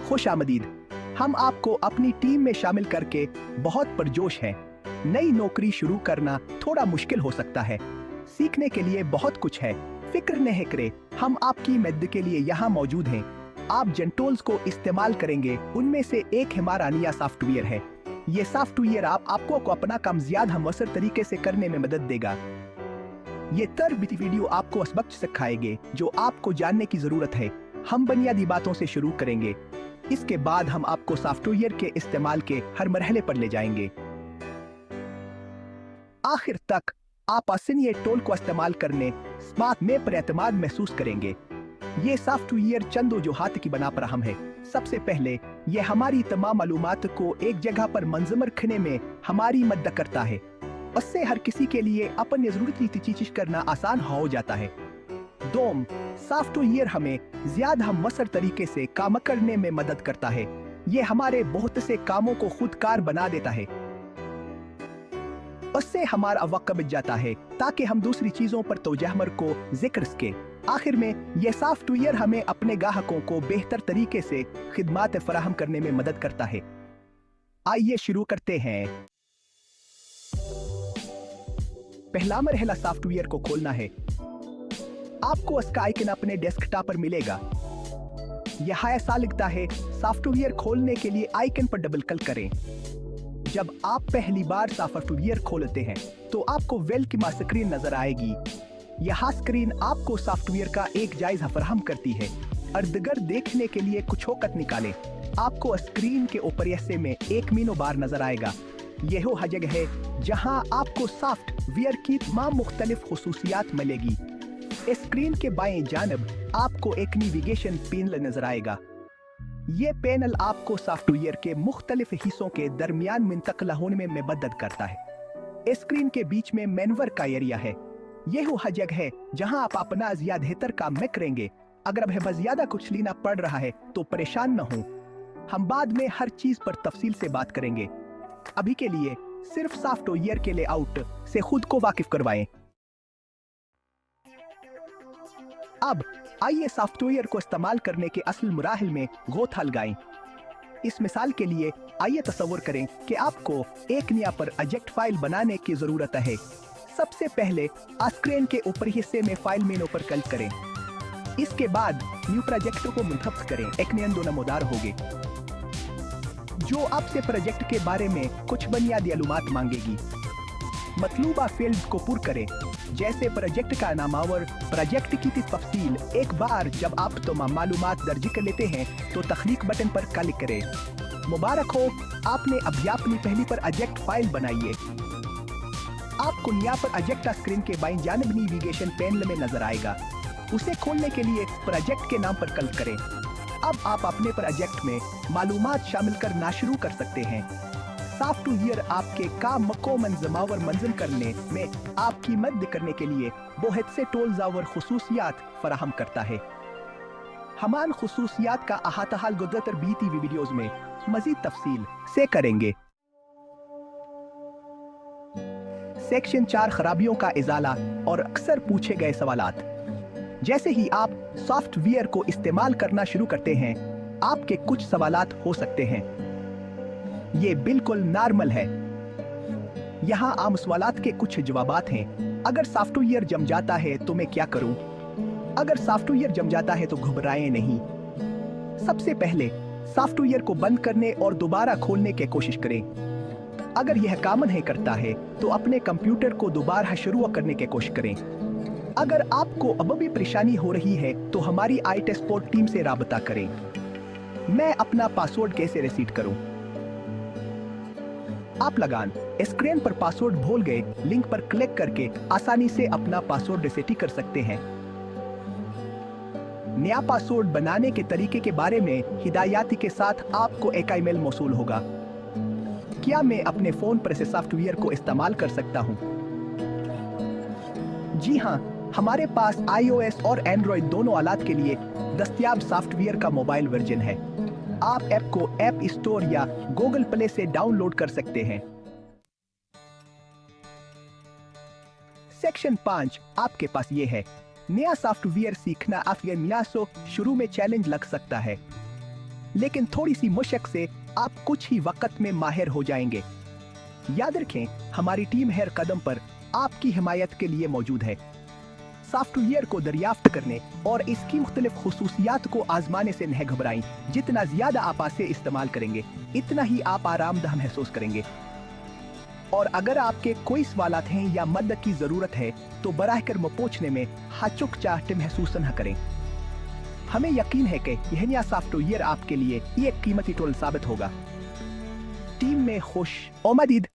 खुश आमदीद। हम आपको अपनी टीम में शामिल करके बहुत पुरजोश हैं। नई नौकरी शुरू करना थोड़ा मुश्किल हो सकता है। सीखने के लिए बहुत कुछ है। फिक्र नहीं करें, हम आपकी मदद के लिए यहाँ मौजूद हैं। आप जिन टूल्स को इस्तेमाल करेंगे उनमें से एक हमारा नया सॉफ्टवेयर है। ये सॉफ्टवेयर आपको अपना काम ज्यादा मुअस्सर तरीके से करने में मदद देगा। ये तरबीती वीडियो आपको असबक सिखाएंगे जो आपको जानने की जरूरत है। हम बुनियादी बातों से शुरू करेंगे, इसके बाद हम आपको सॉफ्टवेयर के इस्तेमाल के हर मरहले पर ले जाएंगे। आखिर तक आप आसानी टूल को इस्तेमाल करने स्मार्ट में पर एतमाद महसूस करेंगे। ये सॉफ्टवेयर चंद वजूहात की बना पर अहम है। सबसे पहले ये हमारी तमाम मालूमात को एक जगह पर मंजम रखने में हमारी मदद करता है। उससे हर किसी के लिए अपनी जरूरत की चीज करना आसान हो जाता है। दोम, सॉफ्टवेयर हमें ज्यादा मुअस्सर तरीके से काम करने में मदद करता है। ये हमारे बहुत से कामों को खुदकार बना देता है। उससे हमारा वक्त बच जाता है ताकि हम दूसरी चीजों पर तवज्जो को जिक्र सके। आखिर में यह सॉफ्टवेयर हमें अपने ग्राहकों को बेहतर तरीके से खिदमत फराहम करने में मदद करता है। आइए शुरू करते हैं। पहला मरहला सॉफ्टवेयर को खोलना है। आपको इसका आइकन अपने डेस्कटॉप पर मिलेगा। यह ऐसा लिखता है। सॉफ्टवेयर खोलने के लिए आइकन पर डबल क्लिक करें। जब आप पहली बार सॉफ्टवेयर खोलते हैं तो आपको वेलकम स्क्रीन नजर आएगी। यह स्क्रीन आपको सॉफ्टवेयर का एक जायजा फराहम करती है। इर्द-गिर्द देखने के लिए कुछ औकत निकालें। आपको स्क्रीन के ऊपर हिस्से में एक मीनू बार नजर आएगा। यह वो जगह है जहां आपको सॉफ्टवेयर की तमाम मुख्तलिफ खुसूसियात मिलेगी। स्क्रीन के बाएं जानिब आपको एक नेविगेशन पैनल नजर आएगा। ये पैनल आपको सॉफ्टवेयर के मुख्तलिफ हिस्सों के दरमियान मुंतकिल होने में मदद करता है। स्क्रीन के बीच में मेन्यूवर का एरिया है। यह वो जगह है जहां आप अपना ज्यादातर काम में करेंगे। अगर अब ज्यादा कुछ लेना पड़ रहा है तो परेशान न हो, हम बाद में हर चीज पर तफसील से बात करेंगे। अभी के लिए सिर्फ सॉफ्टवेयर के लेआउट से खुद को वाकिफ करवाएं। अब आइए सॉफ्टवेयर को इस्तेमाल करने के असल मराहिल में गोथ लगाएं। इस मिसाल के लिए आइए तसव्वुर करें कि आपको एक नया प्रोजेक्ट फाइल बनाने की जरूरत है। सबसे पहले स्क्रीन के ऊपरी हिस्से में फाइल मेनू पर क्लिक करें। इसके बाद न्यू प्रोजेक्ट को मुंतखब करें। एक नया नमूदार होगे जो आपसे प्रोजेक्ट के बारे में कुछ बुनियादी मालूमात मांगेगी। मतलूबा फील्ड को पुर करें, जैसे प्रोजेक्ट का नाम और प्रोजेक्ट की तफसील। एक बार जब आप तमाम मालूमात दर्ज कर लेते हैं तो तख्लीक बटन पर क्लिक करें। मुबारक हो, आपने अभी अपनी पहली प्रोजेक्ट फाइल बनाई है। आपको नया प्रोजेक्ट स्क्रीन के बाईं जानिब नेविगेशन पैनल में नजर आएगा। उसे खोलने के लिए प्रोजेक्ट के नाम पर क्लिक करें। अब आप अपने प्रोजेक्ट में मालूमात शामिल करना शुरू कर सकते हैं। सॉफ्टवेयर आपके काम को मंजम करने में आपकी मदद करने के लिए बहुत से टूल्स और खुसूसियात फराहम करता है। हमान खुसूसियात का अहाता हाल गुज़रतर बीती वीडियोस में मजीद तफसील से करेंगे। सेक्शन 4 खराबियों का इजाला और अक्सर पूछे गए सवालात। जैसे ही आप सॉफ्टवेयर को इस्तेमाल करना शुरू करते हैं, आपके कुछ सवालात हो सकते हैं। ये बिल्कुल नॉर्मल है। यहाँ आम सवालात के कुछ जवाबात हैं। अगर सॉफ्टवेयर जम जाता है तो मैं क्या करूं? अगर सॉफ्टवेयर जम जाता है तो घबराएं नहीं। सबसे पहले सॉफ्टवेयर को बंद करने और दोबारा खोलने की कोशिश करें। अगर यह काम नहीं करता है तो अपने कंप्यूटर को दोबारा शुरू करने की कोशिश करें। अगर आपको अब भी परेशानी हो रही है तो हमारी IT सपोर्ट टीम से राबता करें। मैं अपना पासवर्ड कैसे रीसेट करूं? आप लगान स्क्रीन पर पासवर्ड भूल गए, लिंक पर क्लिक करके आसानी से अपना पासवर्ड रीसेट कर सकते हैं। नया पासवर्ड बनाने के तरीके के बारे में हिदायत के साथ आपको एक ईमेल मौसूल होगा। क्या मैं अपने फोन पर इस सॉफ्टवेयर को इस्तेमाल कर सकता हूं? जी हां, हमारे पास iOS और Android दोनों आलात के लिए दस्तयाब सॉफ्टवेयर का मोबाइल वर्जन है। आप ऐप को ऐप स्टोर या गूगल प्ले से डाउनलोड कर सकते हैं। सेक्शन 5 आपके पास ये है। नया सॉफ्टवेयर सीखना आपके मियासो शुरू में चैलेंज लग सकता है। लेकिन थोड़ी सी मशक से आप कुछ ही वक्त में माहिर हो जाएंगे। याद रखें, हमारी टीम हर कदम पर आपकी हिमायत के लिए मौजूद है। सॉफ्टवेयर को दरियाफ्त करने और इसकी मुख्तलिफ खुसूसियात को आजमाने से न घबराएं। जितना ज्यादा आप इसे इस्तेमाल करेंगे, इतना ही आप आरामदाह महसूस करेंगे। और अगर आपके कोई सवालात हैं या मदद की जरूरत है तो बराह करम पूछने में हिचकिचाहट महसूस न करें। हमें यकीन है कि यह नया सॉफ्टवेयर आपके लिए एक कीमती टूल साबित होगा। टीम में खुश आमदीद।